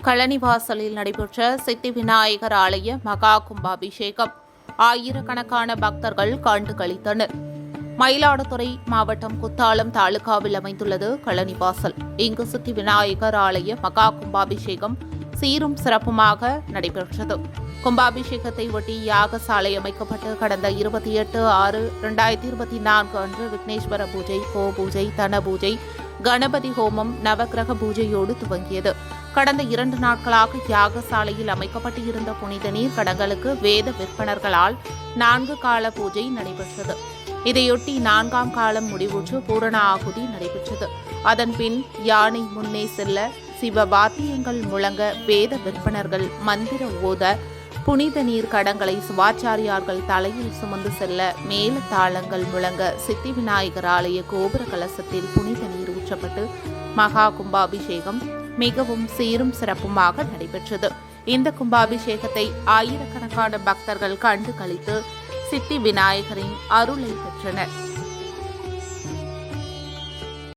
கழனிவாசலில் நடைபெற்ற சித்தி விநாயகர் ஆலய மகா கும்பாபிஷேகம். ஆயிரக்கணக்கான பக்தர்கள் கண்டு களித்தனர். மயிலாடுதுறை மாவட்டம் குத்தாலம் தாலுகாவில் அமைந்துள்ளது கழனிவாசல். இங்கு சித்தி விநாயகர் ஆலய மகா கும்பாபிஷேகம் சீரும் சிறப்புமாக நடைபெற்றது. கும்பாபிஷேகத்தை ஒட்டி யாகசாலை அமைக்கப்பட்டு கடந்த 28/6/2024 அன்று விக்னேஸ்வர பூஜை, கோ பூஜை, தன பூஜை, கணபதி ஹோமம், நவக்கிரக பூஜையோடு துவங்கியது. கடந்த 2 நாட்களாக யாகசாலையில் அமைக்கப்பட்டு இருந்த புனித நீர் கடங்களுக்கு வேத விற்பனர்களால் 4 கால பூஜை நடைபெற்றது. இதையொட்டி 4ஆம் காலம் முடிவுற்று பூரண ஆகுதி நடைபெற்றது. அதன்பின் யானை முன்னே செல்ல, சிவவாத்தியங்கள் முழங்க, வேத விற்பனர்கள் மந்திர ஓத, புனித நீர் கடங்களை சிவாச்சாரியார்கள் தலையில் சுமந்து செல்ல, மேல தாளங்கள் முழங்க, சித்தி விநாயகர் ஆலய கோபுர கலசத்தில் புனித நீர் ஊற்றப்பட்டு மகா கும்பாபிஷேகம் மிகவும் சீரும் சிறப்புமாக நடைபெற்றது. இந்த கும்பாபிஷேகத்தை ஆயிரக்கணக்கான பக்தர்கள் கண்டு களித்து சித்தி விநாயகரின் அருளை பெற்றனர்.